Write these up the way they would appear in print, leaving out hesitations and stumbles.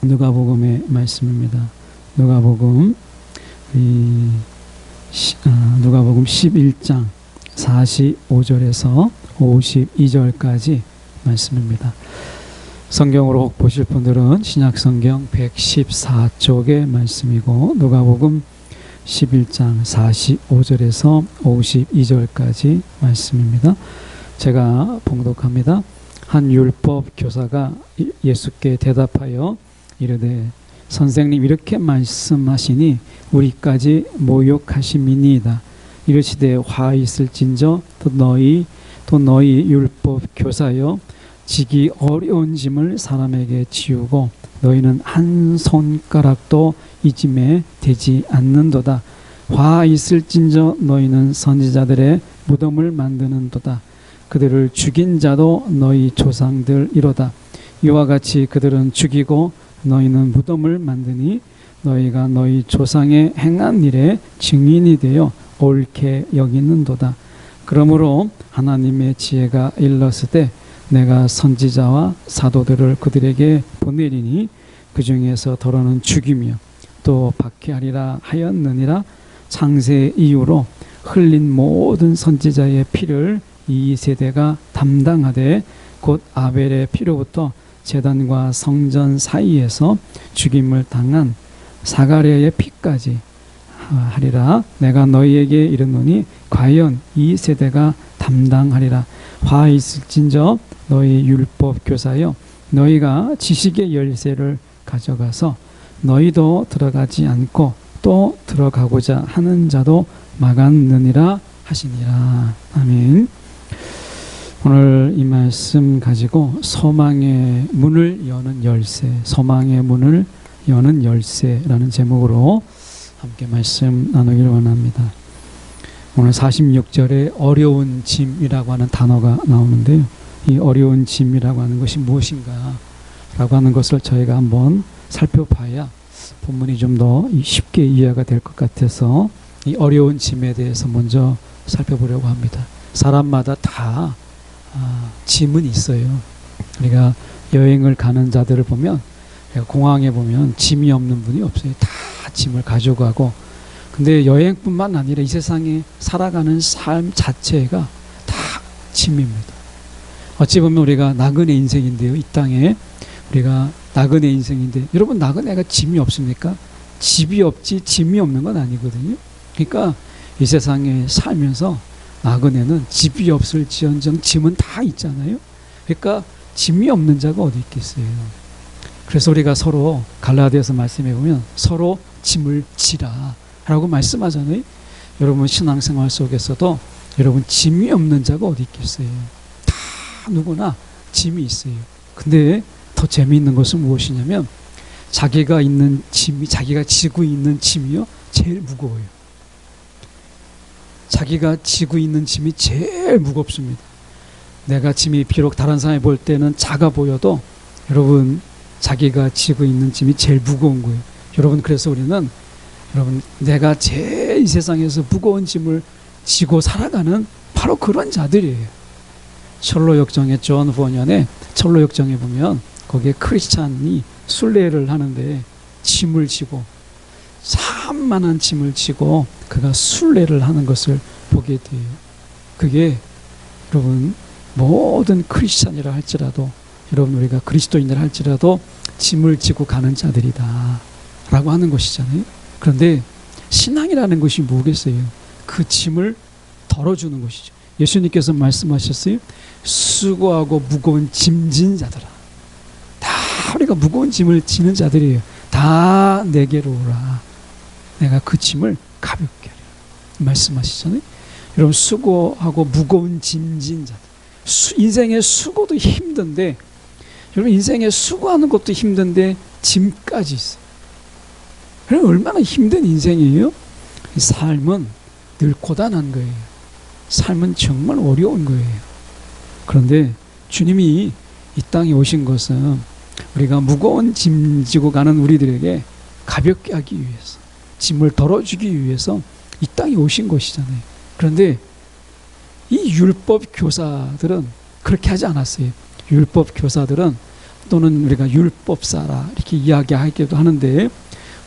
누가복음의 말씀입니다. 누가복음 11장 45절에서 52절까지 말씀입니다. 성경으로 혹 보실 분들은 신약성경 114쪽의 말씀이고 누가복음 11장 45절에서 52절까지 말씀입니다. 제가 봉독합니다. 한 율법 교사가 예수께 대답하여 이르되 선생님 이렇게 말씀하시니 우리까지 모욕하심이니이다. 이르시되 화 있을진저 또 너희 율법 교사여 지기 어려운 짐을 사람에게 지우고 너희는 한 손가락도 이 짐에 대지 않는도다. 화 있을진저 너희는 선지자들의 무덤을 만드는도다. 그들을 죽인 자도 너희 조상들이로다. 이와 같이 그들은 죽이고 너희는 무덤을 만드니 너희가 너희 조상의 행한 일에 증인이 되어 옳게 여기는도다. 그러므로 하나님의 지혜가 일렀으되 내가 선지자와 사도들을 그들에게 보내리니 그 중에서 더러는 죽이며 또 박해하리라 하였느니라. 창세 이후로 흘린 모든 선지자의 피를 이 세대가 담당하되 곧 아벨의 피로부터 제단과 성전 사이에서 죽임을 당한 사가랴의 피까지 하리라. 내가 너희에게 이르노니 과연 이 세대가 담당하리라. 화 있을진저 너희 율법 교사여 너희가 지식의 열쇠를 가져가서 너희도 들어가지 않고 또 들어가고자 하는 자도 막았느니라 하시니라. 아멘. 오늘 이 말씀 가지고 소망의 문을 여는 열쇠, 소망의 문을 여는 열쇠라는 제목으로 함께 말씀 나누기를 원합니다. 오늘 46절에 어려운 짐이라고 하는 단어가 나오는데요. 이 어려운 짐이라고 하는 것이 무엇인가 라고 하는 것을 저희가 한번 살펴봐야 본문이 좀 더 쉽게 이해가 될 것 같아서 이 어려운 짐에 대해서 먼저 살펴보려고 합니다. 사람마다 다 짐은 있어요. 우리가 여행을 가는 자들을 보면 공항에 보면 짐이 없는 분이 없어요. 다 짐을 가지고 가고. 근데 여행뿐만 아니라 이 세상에 살아가는 삶 자체가 다 짐입니다. 어찌 보면 우리가 나그네 인생인데요. 이 땅에 우리가 나그네 인생인데 여러분 나그네가 짐이 없습니까? 집이 없지 짐이 없는 건 아니거든요. 그러니까 이 세상에 살면서 나그네는 집이 없을지언정 짐은 다 있잖아요. 그러니까 짐이 없는 자가 어디 있겠어요. 그래서 우리가 서로 갈라디아서 말씀해 보면 서로 짐을 지라 라고 말씀하잖아요. 여러분 신앙생활 속에서도 여러분 짐이 없는 자가 어디 있겠어요. 다 누구나 짐이 있어요. 근데 더 재미있는 것은 무엇이냐면 자기가 있는 짐이 자기가 지고 있는 짐이요 제일 무거워요. 자기가 지고 있는 짐이 제일 무겁습니다. 내가 짐이 비록 다른 사람이 볼 때는 작아 보여도 여러분 자기가 지고 있는 짐이 제일 무거운 거예요. 여러분 그래서 우리는 여러분 내가 제일 이 세상에서 무거운 짐을 지고 살아가는 바로 그런 자들이에요. 철로역정의 존 후원연의 철로역정에 보면 거기에 크리스찬이 순례를 하는데 짐을 지고 산만한 짐을 지고 그가 순례를 하는 것을 보게 돼요. 그게 여러분 모든 크리스찬이라 할지라도 여러분 우리가 그리스도인이라 할지라도 짐을 지고 가는 자들이다 라고 하는 것이잖아요. 그런데 신앙이라는 것이 뭐겠어요? 그 짐을 덜어주는 것이죠. 예수님께서 말씀하셨어요. 수고하고 무거운 짐진 자들아. 다 우리가 무거운 짐을 지는 자들이에요. 다 내게로 오라. 내가 그 짐을 가볍게 하리라. 말씀하시잖아요. 여러분 수고하고 무거운 짐진 자들. 인생의 수고도 힘든데 여러분 인생에 수고하는 것도 힘든데 짐까지 있어요. 그럼 얼마나 힘든 인생이에요? 삶은 늘 고단한 거예요. 삶은 정말 어려운 거예요. 그런데 주님이 이 땅에 오신 것은 우리가 무거운 짐 지고 가는 우리들에게 가볍게 하기 위해서 짐을 덜어주기 위해서 이 땅에 오신 것이잖아요. 그런데 이 율법 교사들은 그렇게 하지 않았어요. 율법 교사들은 또는 우리가 율법사라 이렇게 이야기하기도 하는데,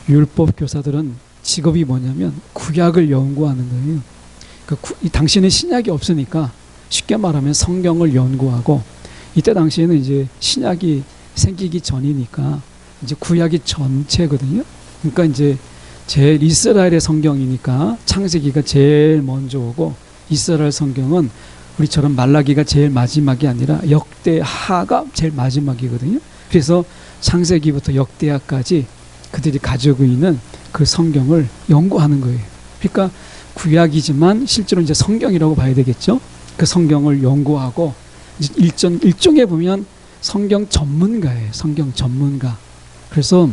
율법 교사들은 직업이 뭐냐면 구약을 연구하는 거예요. 당시에는 신약이 없으니까 쉽게 말하면 성경을 연구하고, 이때 당시에는 이제 신약이 생기기 전이니까 이제 구약이 전체거든요. 그러니까 이제 제일 이스라엘의 성경이니까 창세기가 제일 먼저 오고, 이스라엘 성경은 우리처럼 말라기가 제일 마지막이 아니라 역대하가 제일 마지막이거든요. 그래서 창세기부터 역대하까지 그들이 가지고 있는 그 성경을 연구하는 거예요. 그러니까 구약이지만 실제로 이제 성경이라고 봐야 되겠죠. 그 성경을 연구하고, 일종에 보면 성경 전문가예요. 성경 전문가. 그래서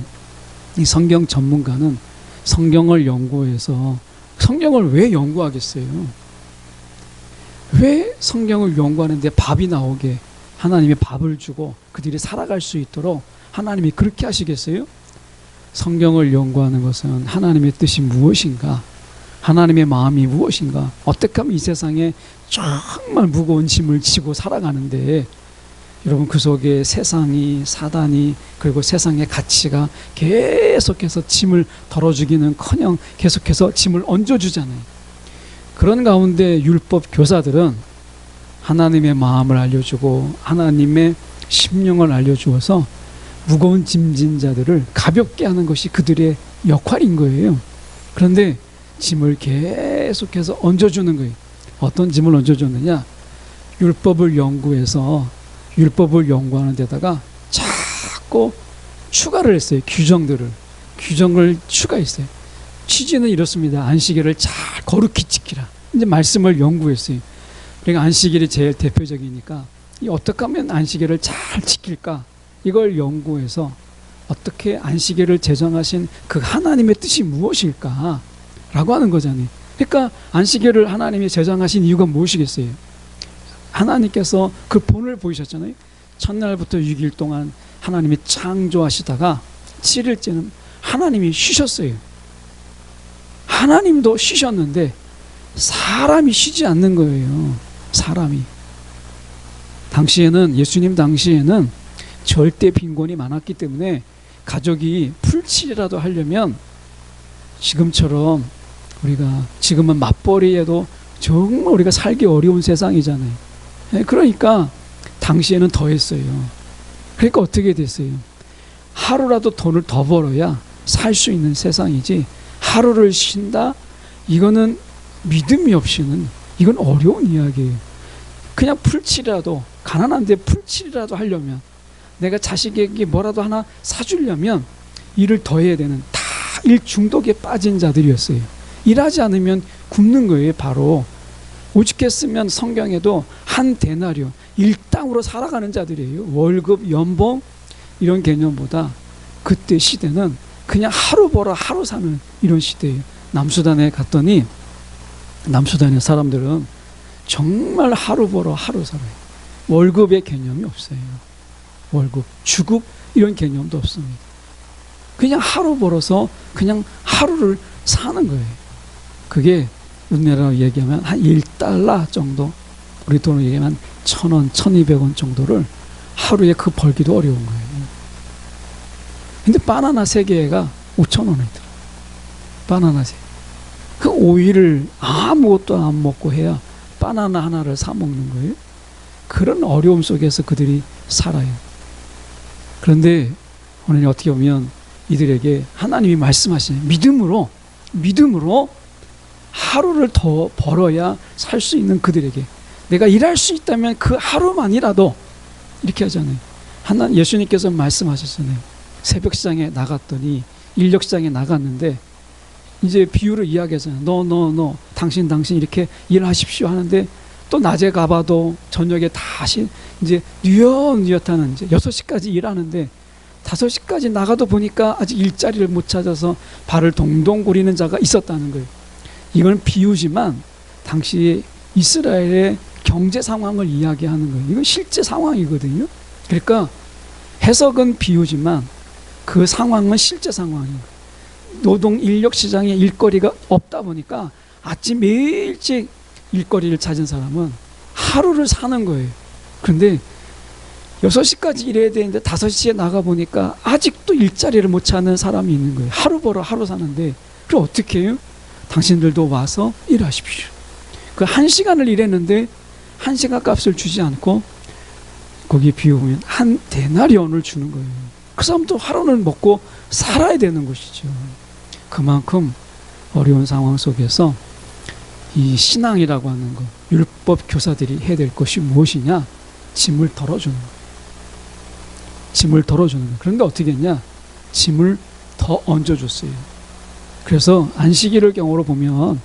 이 성경 전문가는 성경을 연구해서, 성경을 왜 연구하겠어요? 왜 성경을 연구하는데 밥이 나오게 하나님이 밥을 주고 그들이 살아갈 수 있도록 하나님이 그렇게 하시겠어요? 성경을 연구하는 것은 하나님의 뜻이 무엇인가, 하나님의 마음이 무엇인가, 어떻게 하면 이 세상에 정말 무거운 짐을 지고 살아가는데, 여러분 그 속에 세상이, 사단이, 그리고 세상의 가치가 계속해서 짐을 덜어주기는커녕 계속해서 짐을 얹어주잖아요. 그런 가운데 율법 교사들은 하나님의 마음을 알려주고 하나님의 심령을 알려주어서 무거운 짐진 자들을 가볍게 하는 것이 그들의 역할인 거예요. 그런데 짐을 계속해서 얹어주는 거예요. 어떤 짐을 얹어줬느냐? 율법을 연구해서 율법을 연구하는 데다가 자꾸 추가를 했어요. 규정을 추가했어요. 취지는 이렇습니다. 안식일을 잘 거룩히 지키라. 이제 말씀을 연구했어요. 그러니까 안식일이 제일 대표적이니까 어떻게 하면 안식일을 잘 지킬까? 이걸 연구해서 어떻게 안식일을 제정하신 그 하나님의 뜻이 무엇일까? 라고 하는 거잖아요. 그러니까 안식일을 하나님이 제정하신 이유가 무엇이겠어요? 하나님께서 그 본을 보이셨잖아요. 첫날부터 6일 동안 하나님이 창조하시다가 7일째는 하나님이 쉬셨어요. 하나님도 쉬셨는데 사람이 쉬지 않는 거예요. 사람이. 당시에는, 예수님 당시에는 절대 빈곤이 많았기 때문에 가족이 풀칠이라도 하려면 지금처럼 우리가, 지금은 맞벌이에도 정말 우리가 살기 어려운 세상이잖아요. 그러니까 당시에는 더 했어요. 그러니까 어떻게 됐어요? 하루라도 돈을 더 벌어야 살 수 있는 세상이지, 하루를 쉰다? 이거는 믿음이 없이는, 이건 어려운 이야기예요. 그냥 풀칠이라도, 가난한데 풀칠이라도 하려면, 내가 자식에게 뭐라도 하나 사주려면 일을 더 해야 되는, 다 일 중독에 빠진 자들이었어요. 일하지 않으면 굶는 거예요. 바로 오죽했으면 성경에도 한 데나리오, 일당으로 살아가는 자들이에요. 월급, 연봉 이런 개념보다 그때 시대는 그냥 하루 벌어 하루 사는 이런 시대예요. 남수단에 갔더니 남수단의 사람들은 정말 하루 벌어 하루 살아요. 월급의 개념이 없어요. 월급, 주급 이런 개념도 없습니다. 그냥 하루 벌어서 그냥 하루를 사는 거예요. 그게 우리나라로 얘기하면 한 1달러 정도, 우리 돈으로 얘기하면 1,000원, 1,200원 정도를 하루에 그 벌기도 어려운 거예요. 근데 바나나 3개가 5,000원이더라. 바나나 3개. 그 오이를 아무것도 안 먹고 해야 바나나 하나를 사 먹는 거예요. 그런 어려움 속에서 그들이 살아요. 그런데 오늘 어떻게 보면 이들에게 하나님이 말씀하시는 믿음으로 하루를 더 벌어야 살 수 있는 그들에게, 내가 일할 수 있다면 그 하루만이라도, 이렇게 하잖아요. 예수님께서 말씀하셨잖아요. 새벽 시장에 나갔더니, 인력 시장에 나갔는데 이제 비유를 이야기하잖아요. 너 당신 이렇게 일하십시오 하는데, 또 낮에 가봐도 저녁에 다시 이제 뉘엿뉘엿하는, 이제 6시까지 일하는데 5시까지 나가도 보니까 아직 일자리를 못 찾아서 발을 동동 구리는 자가 있었다는 거예요. 이건 비유지만 당시 이스라엘의 경제 상황을 이야기하는 거예요. 이건 실제 상황이거든요. 그러니까 해석은 비유지만 그 상황은 실제 상황이에요. 노동 인력 시장에 일거리가 없다 보니까 아침 일찍 일거리를 찾은 사람은 하루를 사는 거예요. 그런데 6시까지 일해야 되는데 5시에 나가보니까 아직도 일자리를 못 찾는 사람이 있는 거예요. 하루 벌어 하루 사는데. 그럼 어떻게 해요? 당신들도 와서 일하십시오. 그 1시간을 일했는데 1시간 값을 주지 않고 거기에 비우면 한 데나리온을 주는 거예요. 그 사람도 하루는 먹고 살아야 되는 것이죠. 그만큼 어려운 상황 속에서 이 신앙이라고 하는 것, 율법 교사들이 해야 될 것이 무엇이냐? 짐을 덜어주는 거예요. 짐을 덜어주는 거예요. 그런데 어떻게 했냐? 짐을 더 얹어줬어요. 그래서 안식일을 경우로 보면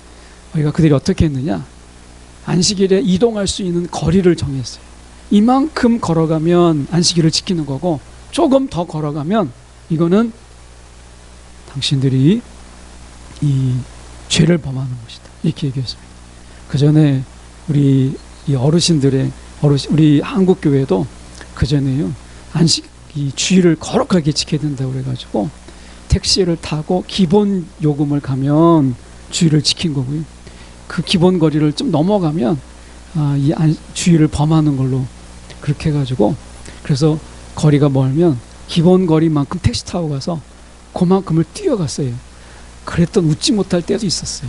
우리가 그들이 어떻게 했느냐? 안식일에 이동할 수 있는 거리를 정했어요. 이만큼 걸어가면 안식일을 지키는 거고, 조금 더 걸어가면 이거는 당신들이 이 죄를 범하는 것이다. 이렇게 얘기했습니다. 그 전에 우리 이 우리 한국 교회도 그 전에요, 이 주일을 거룩하게 지켜야 된다고 그래가지고 택시를 타고 기본 요금을 가면 주일을 지킨 거고요. 그 기본 거리를 좀 넘어가면 주일을 범하는 걸로 그렇게 해가지고, 그래서 거리가 멀면 기본 거리만큼 택시 타고 가서 그만큼을 뛰어갔어요. 그랬던 웃지 못할 때도 있었어요.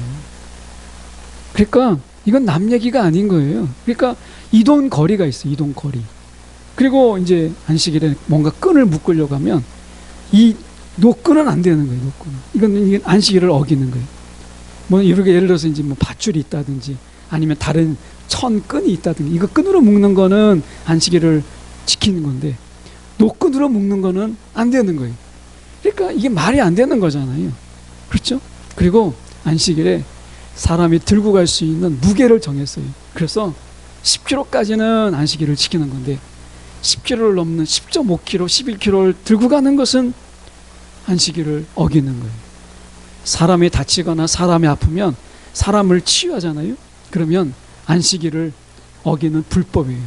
그러니까 이건 남 얘기가 아닌 거예요. 그러니까 이동 거리가 있어요. 이동 거리. 그리고 이제 안식일에 뭔가 끈을 묶으려고 하면 이 노끈은 안 되는 거예요. 노끈은. 이건 안식일을 어기는 거예요. 뭐 이렇게 예를 들어서 이제 뭐 밧줄이 있다든지 아니면 다른 천끈이 있다든지, 이거 끈으로 묶는 거는 안식일을 지키는 건데 노끈으로 묶는 거는 안 되는 거예요. 그러니까 이게 말이 안 되는 거잖아요. 그렇죠? 그리고 안식일에 사람이 들고 갈 수 있는 무게를 정했어요. 그래서 10kg까지는 안식일을 지키는 건데 10kg를 넘는 10.5kg, 11kg를 들고 가는 것은 안식일을 어기는 거예요. 사람이 다치거나 사람이 아프면 사람을 치유하잖아요. 그러면 안식일을 어기는 불법이에요.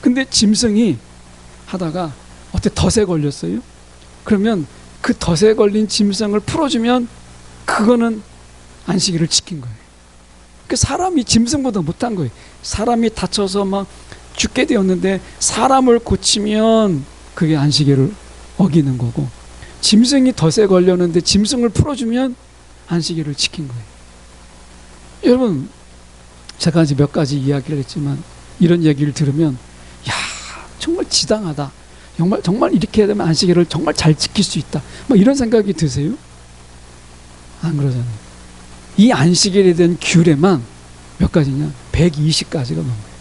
근데 짐승이 하다가 어때 덫에 걸렸어요. 그러면 그 덫에 걸린 짐승을 풀어주면 그거는 안식일을 지킨 거예요. 그 사람이 짐승보다 못한 거예요. 사람이 다쳐서 막 죽게 되었는데 사람을 고치면 그게 안식일을 어기는 거고, 짐승이 덫에 걸렸는데 짐승을 풀어주면 안식일을 지킨 거예요. 여러분, 제가 이제 몇 가지 이야기를 했지만 이런 얘기를 들으면 야, 정말 지당하다. 정말 이렇게 해야 되면 안식일을 정말 잘 지킬 수 있다. 뭐 이런 생각이 드세요? 안 그러잖아요. 이 안식일에 대한 규례만 몇 가지냐? 120가지가 넘어요.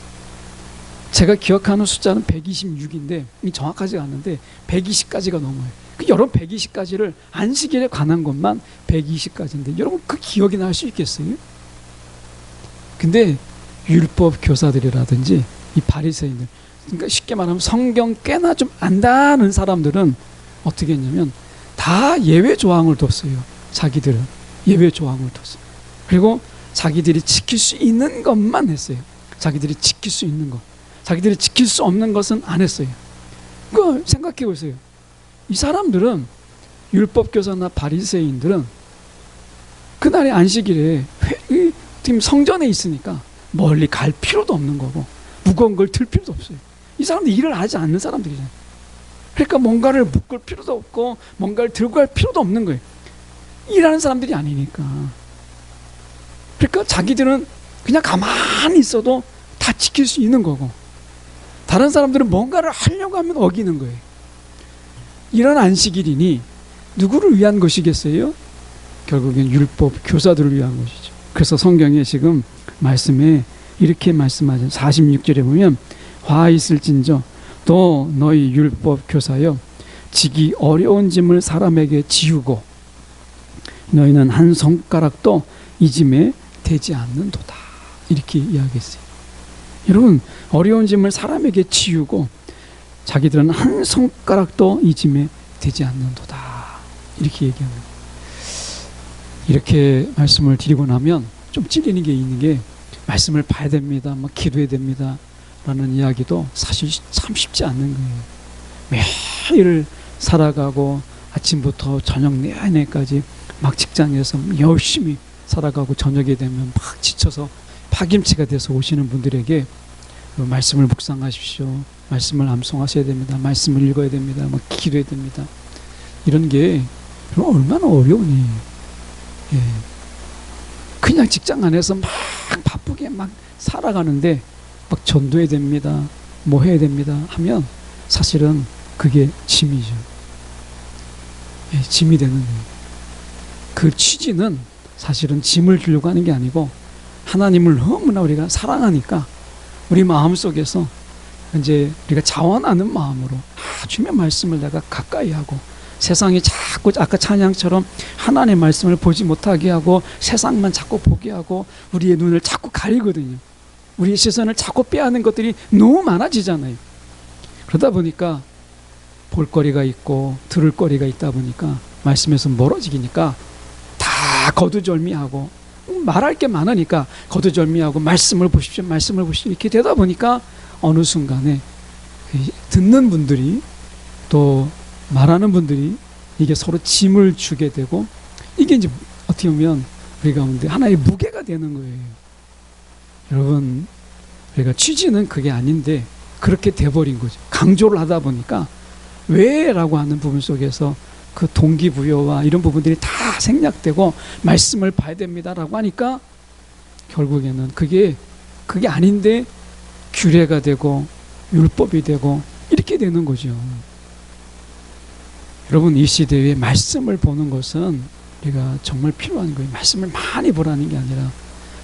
제가 기억하는 숫자는 126인데 정확하지 않은데 120가지가 넘어요. 여러분 120가지를 안식일에 관한 것만 120가지인데 여러분 그 기억이 날 수 있겠어요? 근데 율법 교사들이라든지 이 바리새인들, 그러니까 쉽게 말하면 성경 꽤나 좀 안다는 사람들은 어떻게 했냐면 다 예외 조항을 뒀어요. 자기들은 예외 조항을 뒀어요. 그리고 자기들이 지킬 수 있는 것만 했어요. 자기들이 지킬 수 있는 것, 자기들이 지킬 수 없는 것은 안 했어요. 그거 생각해 보세요. 이 사람들은, 율법 교사나 바리새인들은 그날의 안식일에 성전에 있으니까 멀리 갈 필요도 없는 거고 무거운 걸 들 필요도 없어요. 이 사람들 일을 하지 않는 사람들이잖아요. 그러니까 뭔가를 묶을 필요도 없고 뭔가를 들고 갈 필요도 없는 거예요. 일하는 사람들이 아니니까. 그러니까 자기들은 그냥 가만히 있어도 다 지킬 수 있는 거고, 다른 사람들은 뭔가를 하려고 하면 어기는 거예요. 이런 안식일이니 누구를 위한 것이겠어요? 결국엔 율법 교사들을 위한 것이죠. 그래서 성경에 지금 말씀에 이렇게 말씀하죠. 46절에 보면 화 있을진저 또 너희 율법 교사여 지기 어려운 짐을 사람에게 지우고 너희는 한 손가락도 이 짐에 대지 않는도다. 이렇게 이야기했어요. 여러분, 어려운 짐을 사람에게 지우고 자기들은 한 손가락도 이 짐에 대지 않는도다. 이렇게 얘기합니다. 이렇게 말씀을 드리고 나면 좀 찔리는 게 있는 게, 말씀을 봐야 됩니다, 뭐 기도해야 됩니다 라는 이야기도 사실 참 쉽지 않는 거예요. 매일 살아가고 아침부터 저녁 내내까지 막 직장에서 열심히 살아가고 저녁에 되면 막 지쳐서 파김치가 돼서 오시는 분들에게 말씀을 묵상하십시오. 말씀을 암송하셔야 됩니다. 말씀을 읽어야 됩니다. 막 기도해야 됩니다. 이런 게 얼마나 어려우니. 예. 그냥 직장 안에서 막 바쁘게 막 살아가는데 막 전도해야 됩니다. 뭐 해야 됩니다 하면 사실은 그게 짐이죠. 예, 짐이 되는 거예요. 그 취지는 사실은 짐을 주려고 하는 게 아니고 하나님을 너무나 우리가 사랑하니까 우리 마음속에서 이제 우리가 자원하는 마음으로 주님의 말씀을 내가 가까이 하고 세상이 자꾸 아까 찬양처럼 하나님의 말씀을 보지 못하게 하고 세상만 자꾸 보게 하고 우리의 눈을 자꾸 가리거든요. 우리의 시선을 자꾸 빼앗는 것들이 너무 많아지잖아요. 그러다 보니까 볼거리가 있고 들을 거리가 있다 보니까 말씀에서 멀어지니까 다 거두절미하고 말할 게 많으니까 거두절미하고 말씀을 보십시오 말씀을 보십시오 이렇게 되다 보니까 어느 순간에 듣는 분들이 또 말하는 분들이 이게 서로 짐을 주게 되고 이게 이제 어떻게 보면 우리 가운데 하나의 무게가 되는 거예요. 여러분 우리가 취지는 그게 아닌데 그렇게 돼버린 거죠. 강조를 하다 보니까 왜? 라고 하는 부분 속에서 그 동기부여와 이런 부분들이 다 생략되고 말씀을 봐야 됩니다 라고 하니까 결국에는 그게 아닌데 규례가 되고 율법이 되고 이렇게 되는 거죠. 여러분 이 시대에 말씀을 보는 것은 우리가 정말 필요한 거예요. 말씀을 많이 보라는 게 아니라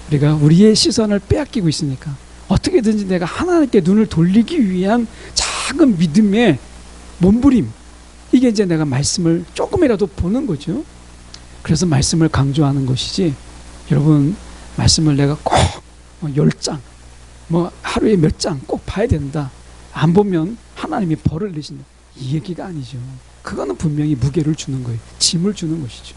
우리가 우리의 시선을 빼앗기고 있으니까 어떻게든지 내가 하나님께 눈을 돌리기 위한 작은 믿음의 몸부림, 이게 이제 내가 말씀을 조금이라도 보는 거죠. 그래서 말씀을 강조하는 것이지 여러분 말씀을 내가 꼭 10장 하루에 몇 장 꼭 봐야 된다, 안 보면 하나님이 벌을 내신다, 이 얘기가 아니죠. 그거는 분명히 무게를 주는 거예요. 짐을 주는 것이죠.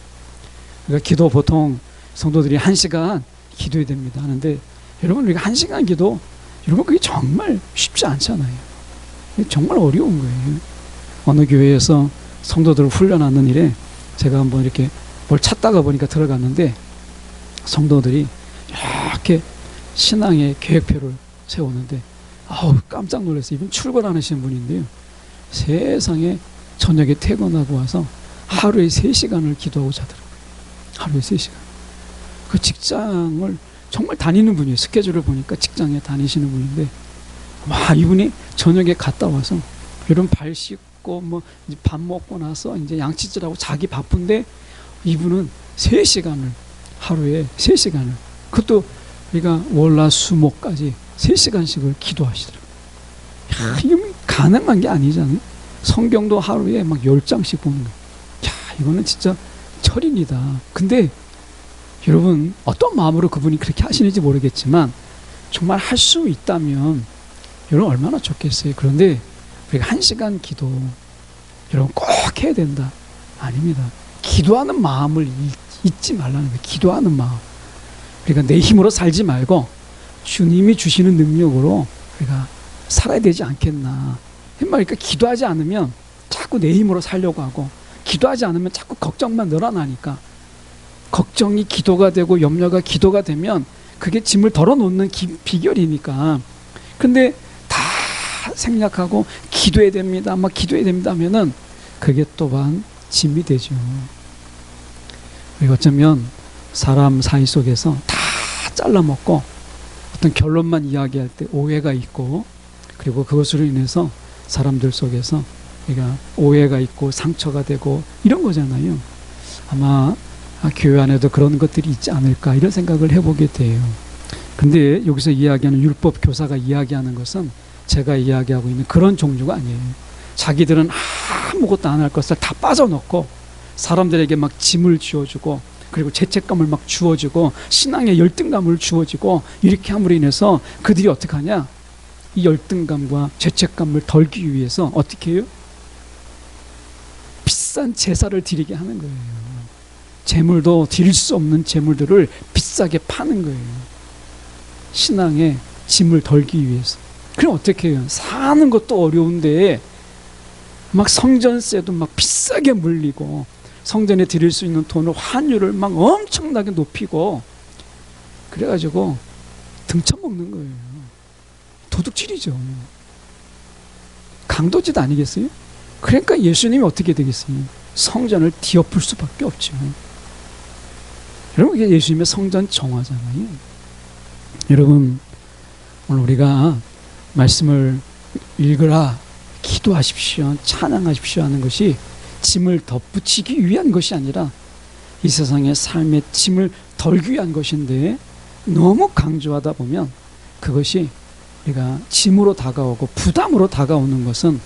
그러니까 기도 보통 성도들이 1시간 기도해야 됩니다 하는데 여러분 우리가 1시간 기도 여러분 그게 정말 쉽지 않잖아요. 정말 어려운 거예요. 어느 교회에서 성도들을 훈련하는 일에 제가 한번 이렇게 뭘 찾다가 보니까 들어갔는데 성도들이 이렇게 신앙의 계획표를 세우는데 깜짝 놀랐어요. 이분 출근하시는 분인데요. 세상에 저녁에 퇴근하고 와서 하루에 3시간을 기도하고 자더라고요. 하루에 3시간. 그 직장을 정말 다니는 분이에요. 스케줄을 보니까 직장에 다니시는 분인데 이분이 저녁에 갔다 와서 이런 발 씻고 이제 밥 먹고 나서 이제 양치질하고 자기 바쁜데 이분은 3시간을 하루에 3시간을 그것도 우리가 월화수목까지 3시간씩을 기도하시더라고요. 이게 가능한 게 아니잖아요. 성경도 하루에 10장씩 보는 거예요. 이거는 진짜 철인이다. 근데 여러분 어떤 마음으로 그분이 그렇게 하시는지 모르겠지만 정말 할 수 있다면 여러분 얼마나 좋겠어요. 그런데 우리가 1시간 기도 여러분 꼭 해야 된다. 아닙니다. 기도하는 마음을 잊지 말라는 거예요. 기도하는 마음. 우리가 내 힘으로 살지 말고 주님이 주시는 능력으로 우리가 살아야 되지 않겠나. 그러니까 기도하지 않으면 자꾸 내 힘으로 살려고 하고 기도하지 않으면 자꾸 걱정만 늘어나니까 걱정이 기도가 되고 염려가 기도가 되면 그게 짐을 덜어놓는 비결이니까. 근데 다 생략하고 기도해야 됩니다 기도해야 됩니다 하면은 그게 또한 짐이 되죠. 우리가 어쩌면 사람 사이 속에서 다 잘라먹고 어떤 결론만 이야기할 때 오해가 있고 그리고 그것으로 인해서 사람들 속에서 우리가 오해가 있고 상처가 되고 이런 거잖아요. 아마 교회 안에도 그런 것들이 있지 않을까 이런 생각을 해보게 돼요. 근데 여기서 이야기하는 율법 교사가 이야기하는 것은 제가 이야기하고 있는 그런 종류가 아니에요. 자기들은 아무것도 안 할 것을 다 빠져넣고 사람들에게 짐을 쥐어주고 그리고 죄책감을 주어주고 신앙의 열등감을 주어지고 이렇게 함으로 인해서 그들이 어떻게 하냐, 이 열등감과 죄책감을 덜기 위해서 어떻게 해요? 비싼 제사를 드리게 하는 거예요. 재물도 드릴 수 없는 재물들을 비싸게 파는 거예요. 신앙의 짐을 덜기 위해서. 그럼 어떻게 해요? 사는 것도 어려운데 성전세도 비싸게 물리고 성전에 드릴 수 있는 돈을 환율을 엄청나게 높이고 그래가지고 등쳐먹는 거예요. 도둑질이죠. 강도짓 아니겠어요? 그러니까 예수님이 어떻게 되겠어요? 성전을 뒤엎을 수밖에 없죠. 여러분, 이게 예수님의 성전 정화잖아요. 여러분, 오늘 우리가 말씀을 읽으라, 기도하십시오, 찬양하십시오 하는 것이 짐을 덧붙이기 위한 것이 아니라 이 세상의 삶의 짐을 덜기 위한 것인데, 너무 강조하다 보면 그것이 우리가 짐으로 다가오고 부담으로 다가오는 것은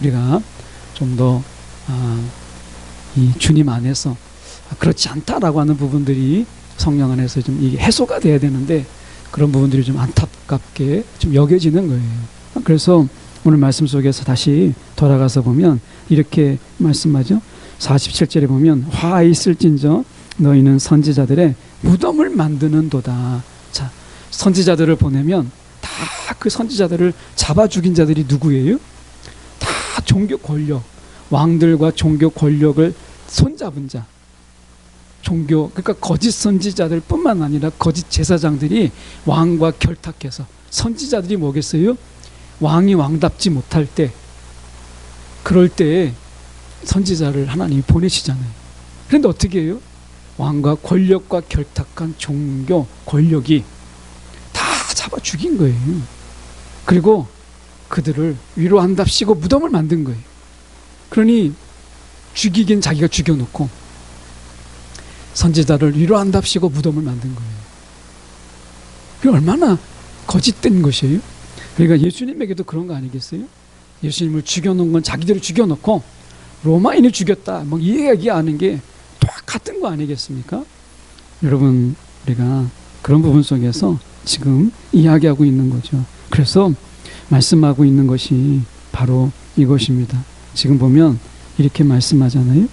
우리가 좀 더 이 주님 안에서 그렇지 않다라고 하는 부분들이 성령 안에서 좀 이게 해소가 돼야 되는데, 그런 부분들이 좀 안타깝게 좀 여겨지는 거예요. 그래서 오늘 말씀 속에서 다시 돌아가서 보면 이렇게 말씀하죠. 47절에 보면 화 있을진저 너희는 선지자들의 무덤을 만드는도다. 자, 선지자들을 보내면 다 그 선지자들을 잡아 죽인 자들이 누구예요? 다 종교 권력, 왕들과 종교 권력을 손잡은 자, 종교, 그러니까 거짓 선지자들 뿐만 아니라 거짓 제사장들이 왕과 결탁해서, 선지자들이 뭐겠어요? 왕이 왕답지 못할 때, 그럴 때 선지자를 하나님이 보내시잖아요. 그런데 어떻게 해요? 왕과 권력과 결탁한 종교 권력이 다 잡아 죽인 거예요. 그리고 그들을 위로한답시고 무덤을 만든 거예요. 그러니 죽이긴 자기가 죽여놓고 선지자를 위로한답시고 무덤을 만든 거예요. 그게 얼마나 거짓된 것이에요? 그러니까 예수님에게도 그런 거 아니겠어요? 예수님을 죽여놓은 건 자기들을 죽여놓고 로마인을 죽였다, 뭐 이 이야기하는 게 똑같은 거 아니겠습니까? 여러분, 우리가 그런 부분 속에서 지금 이야기하고 있는 거죠. 그래서 말씀하고 있는 것이 바로 이것입니다. 지금 보면 이렇게 말씀하잖아요.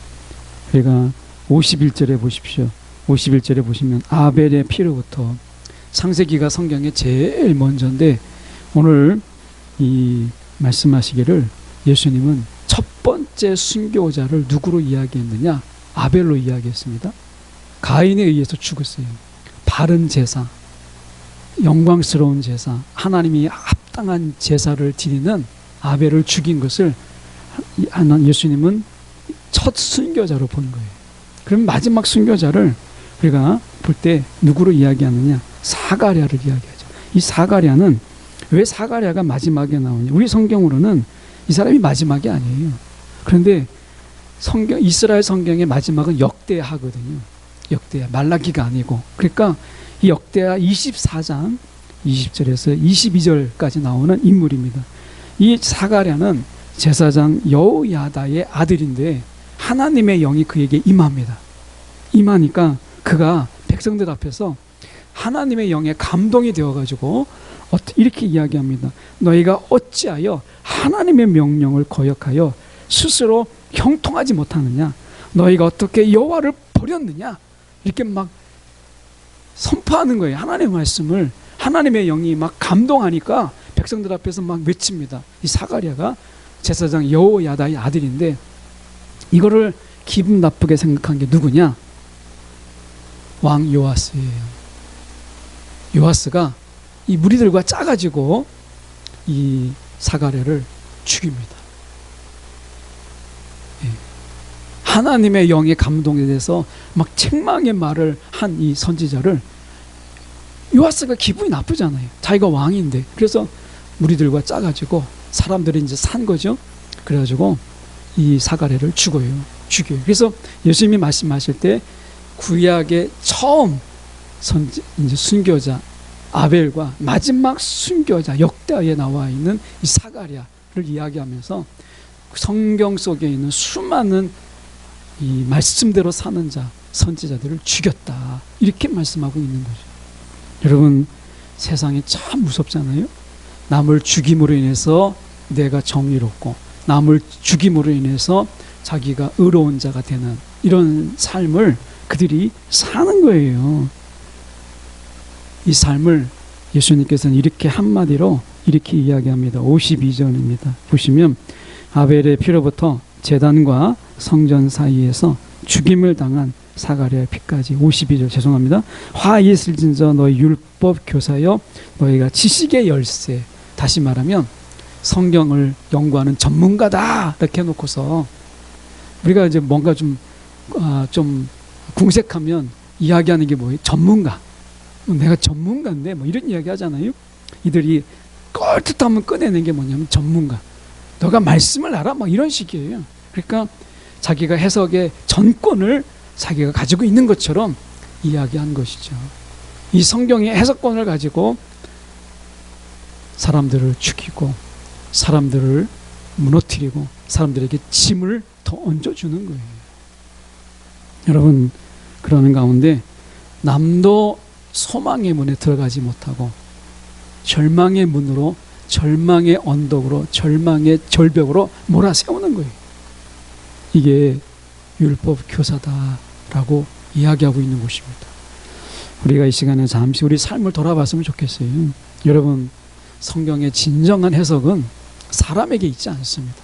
우리가 51절에 보십시오. 51절에 보시면 아벨의 피로부터, 창세기가 성경에 제일 먼저인데 오늘 이 말씀하시기를 예수님은 첫 번째 순교자를 누구로 이야기했느냐? 아벨로 이야기했습니다. 가인에 의해서 죽었어요. 바른 제사, 영광스러운 제사, 하나님이 합당한 제사를 드리는 아벨을 죽인 것을 예수님은 첫 순교자로 본 거예요. 그럼 마지막 순교자를 우리가 볼 때 누구로 이야기하느냐? 사가랴를 이야기하죠. 이 사가랴는 왜 사가랴가 마지막에 나오냐? 우리 성경으로는 이 사람이 마지막이 아니에요. 그런데 성경, 이스라엘 성경의 마지막은 역대하거든요. 역대하, 말라기가 아니고. 그러니까 이 역대하 24장 20절에서 22절까지 나오는 인물입니다. 이 사가랴는 제사장 여호야다의 아들인데 하나님의 영이 그에게 임합니다. 임하니까 그가 백성들 앞에서 하나님의 영에 감동이 되어가지고 이렇게 이야기합니다. 너희가 어찌하여 하나님의 명령을 거역하여 스스로 형통하지 못하느냐? 너희가 어떻게 여호와를 버렸느냐? 이렇게 막 선포하는 거예요. 하나님의 말씀을. 하나님의 영이 막 감동하니까 백성들 앞에서 막 외칩니다. 이 사가랴가 제사장 여호야다의 아들인데 이거를 기분 나쁘게 생각한 게 누구냐? 왕 요아스예요. 요아스가 이 무리들과 짜가지고 이 사가랴를 죽입니다. 예. 하나님의 영의 감동에 대해서 막 책망의 말을 한 이 선지자를, 요아스가 기분이 나쁘잖아요. 자기가 왕인데. 그래서 무리들과 짜가지고 사람들이 이제 산 거죠. 그래가지고 이 사가랴를 죽여요. 그래서 예수님이 말씀하실 때 구약의 처음 이제 순교자 아벨과 마지막 순교자 역대하에 나와 있는 이 사가랴를 이야기하면서 성경 속에 있는 수많은 이 말씀대로 사는 자, 선지자들을 죽였다, 이렇게 말씀하고 있는 거죠. 여러분, 세상이 참 무섭잖아요. 남을 죽임으로 인해서 내가 정의롭고, 남을 죽임으로 인해서 자기가 의로운 자가 되는 이런 삶을 그들이 사는 거예요. 이 삶을 예수님께서는 이렇게 한마디로 이렇게 이야기합니다. 52절입니다. 보시면 아벨의 피로부터 제단과 성전 사이에서 죽임을 당한 사가랴의 피까지. 52절 죄송합니다. 화 있을진저 너희 율법 교사여 너희가 지식의 열쇠, 다시 말하면 성경을 연구하는 전문가다 이렇게 해놓고서 우리가 이제 뭔가 좀 궁색하면 이야기하는 게 뭐예요? 전문가. 내가 전문가인데 뭐 이런 이야기 하잖아요. 이들이 껄듯하면 꺼내는 게 뭐냐면 전문가. 너가 말씀을 알아? 막 이런 식이에요. 그러니까 자기가 해석의 전권을 자기가 가지고 있는 것처럼 이야기한 것이죠. 이 성경의 해석권을 가지고 사람들을 죽이고 사람들을 무너뜨리고 사람들에게 짐을 더 얹어주는 거예요. 여러분, 그러는 가운데 남도 소망의 문에 들어가지 못하고 절망의 문으로, 절망의 언덕으로, 절망의 절벽으로 몰아세우는 거예요. 이게 율법 교사다라고 이야기하고 있는 것입니다. 우리가 이 시간에 잠시 우리 삶을 돌아봤으면 좋겠어요. 여러분, 성경의 진정한 해석은 사람에게 있지 않습니다.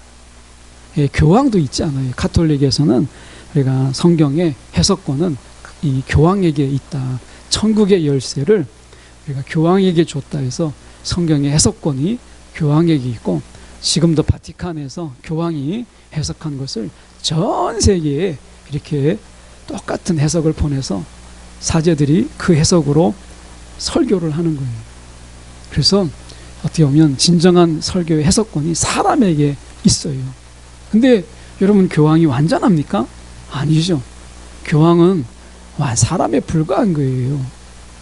예, 교황도 있지 않아요. 가톨릭에서는 우리가 성경의 해석권은 이 교황에게 있다. 천국의 열쇠를 우리가 교황에게 줬다 해서 성경의 해석권이 교황에게 있고, 지금도 바티칸에서 교황이 해석한 것을 전 세계에 이렇게 똑같은 해석을 보내서 사제들이 그 해석으로 설교를 하는 거예요. 그래서 어떻게 보면 진정한 설교의 해석권이 사람에게 있어요. 근데 여러분, 교황이 완전합니까? 아니죠. 교황은 사람에 불과한 거예요.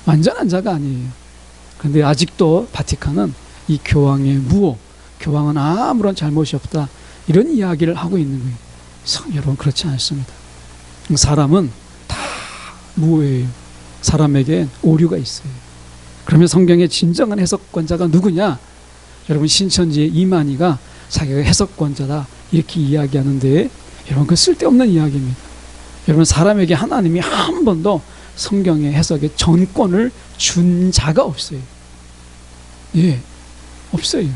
완전한 자가 아니에요. 그런데 아직도 바티칸은 이 교황의 무호, 교황은 아무런 잘못이 없다, 이런 이야기를 하고 있는 거예요. 여러분, 그렇지 않습니다. 사람은 다 무호예요. 사람에게 오류가 있어요. 그러면 성경의 진정한 해석권자가 누구냐? 여러분, 신천지의 이만희가 자기가 해석권자다 이렇게 이야기하는데, 여러분, 그 쓸데없는 이야기입니다. 여러분, 사람에게 하나님이 한 번도 성경의 해석의 전권을 준 자가 없어요. 예, 없어요.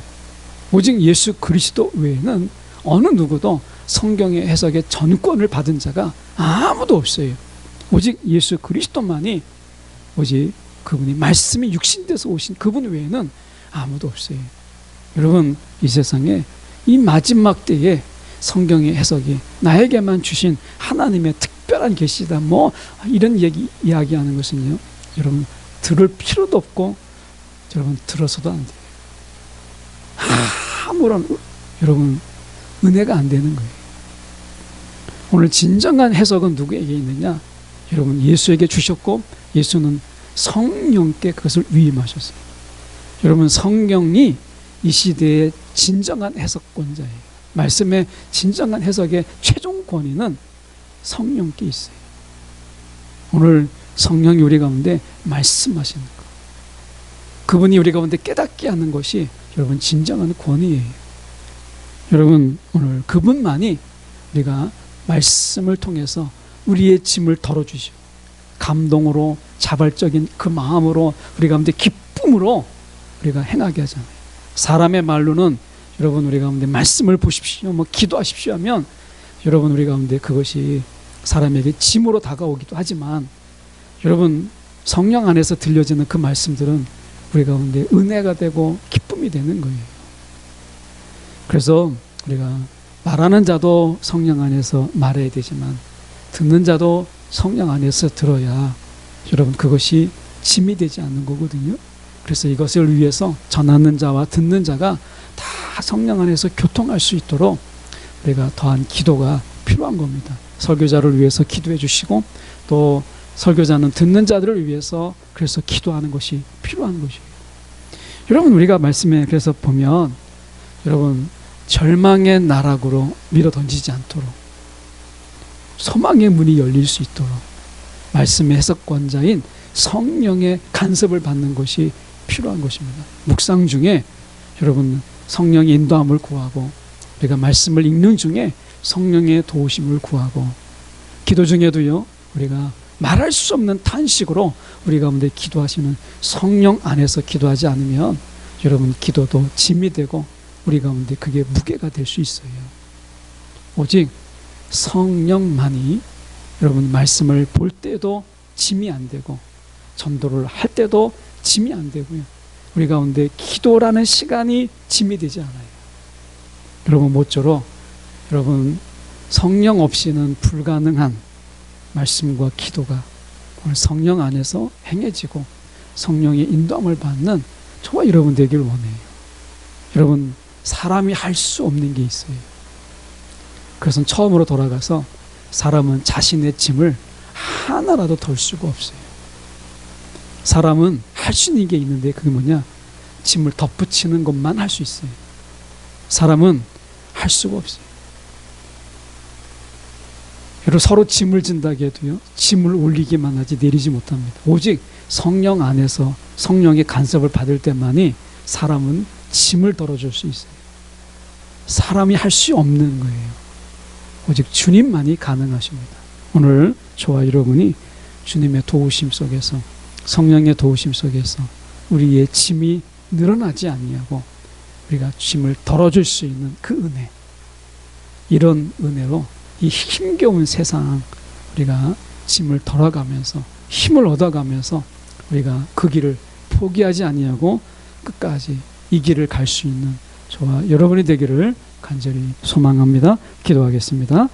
오직 예수 그리스도 외에는 어느 누구도 성경의 해석의 전권을 받은 자가 아무도 없어요. 오직 예수 그리스도만이, 오직 그분이 말씀이 육신돼서 오신 그분 외에는 아무도 없어요. 여러분, 이 세상에 이 마지막 때에 성경의 해석이 나에게만 주신 하나님의 특별한 계시다, 뭐 이런 이야기하는 것은요, 여러분, 들을 필요도 없고 여러분, 들어서도 안 돼요. 아무런 여러분 은혜가 안 되는 거예요. 오늘 진정한 해석은 누구에게 있느냐? 여러분, 예수에게 주셨고, 예수는 성령께 그것을 위임하셨어요. 여러분, 성경이 이 시대의 진정한 해석권자예요. 말씀의 진정한 해석의 최종 권위는 성령께 있어요. 오늘 성령이 우리 가운데 말씀하시는 것, 그분이 우리 가운데 깨닫게 하는 것이 여러분 진정한 권위예요. 여러분, 오늘 그분만이 우리가 말씀을 통해서 우리의 짐을 덜어주시고 감동으로, 자발적인 그 마음으로, 우리 가운데 기쁨으로 우리가 행하게 하잖아요. 사람의 말로는 여러분, 우리 가운데 말씀을 보십시오, 뭐 기도하십시오 하면 여러분, 우리 가운데 그것이 사람에게 짐으로 다가오기도 하지만, 여러분, 성령 안에서 들려지는 그 말씀들은 우리 가운데 은혜가 되고 기쁨이 되는 거예요. 그래서 우리가 말하는 자도 성령 안에서 말해야 되지만, 듣는 자도 성령 안에서 들어야 여러분, 그것이 짐이 되지 않는 거거든요. 그래서 이것을 위해서 전하는 자와 듣는 자가 다 성령 안에서 교통할 수 있도록 우리가 더한 기도가 필요한 겁니다. 설교자를 위해서 기도해 주시고, 또 설교자는 듣는 자들을 위해서 그래서 기도하는 것이 필요한 것이에요. 여러분, 우리가 말씀에 그래서 보면, 여러분, 절망의 나락으로 밀어 던지지 않도록 소망의 문이 열릴 수 있도록 말씀의 해석권자인 성령의 간섭을 받는 것이 필요한 것입니다. 묵상 중에 여러분, 성령의 인도함을 구하고, 우리가 말씀을 읽는 중에 성령의 도우심을 구하고, 기도 중에도요, 우리가 말할 수 없는 탄식으로 우리 가운데 기도하시는 성령 안에서 기도하지 않으면 여러분, 기도도 짐이 되고 우리 가운데 그게 무게가 될 수 있어요. 오직 성령만이 여러분, 말씀을 볼 때도 짐이 안 되고, 전도를 할 때도 짐이 안 되고요, 우리 가운데 기도라는 시간이 짐이 되지 않아요. 여러분 모쪼록 여러분 성령 없이는 불가능한 말씀과 기도가 오늘 성령 안에서 행해지고 성령의 인도함을 받는 저와 여러분 되길 원해요. 여러분 사람이 할 수 없는 게 있어요. 그래서 처음으로 돌아가서 사람은 자신의 짐을 하나라도 덜 수가 없어요. 사람은 할 수 있는 게 있는데 그게 뭐냐? 짐을 덧붙이는 것만 할 수 있어요. 사람은 할 수가 없어요. 여러분 서로 짐을 진다고 해도요, 짐을 올리기만 하지 내리지 못합니다. 오직 성령 안에서 성령의 간섭을 받을 때만이 사람은 짐을 덜어줄 수 있어요. 사람이 할 수 없는 거예요. 오직 주님만이 가능하십니다. 오늘 저와 여러분이 주님의 도우심 속에서 성령의 도우심 속에서 우리의 짐이 늘어나지 아니하고 우리가 짐을 덜어줄 수 있는 그 은혜, 이런 은혜로 이 힘겨운 세상 우리가 짐을 덜어가면서 힘을 얻어가면서 우리가 그 길을 포기하지 아니하고 끝까지 이 길을 갈 수 있는 저와 여러분이 되기를 간절히 소망합니다. 기도하겠습니다.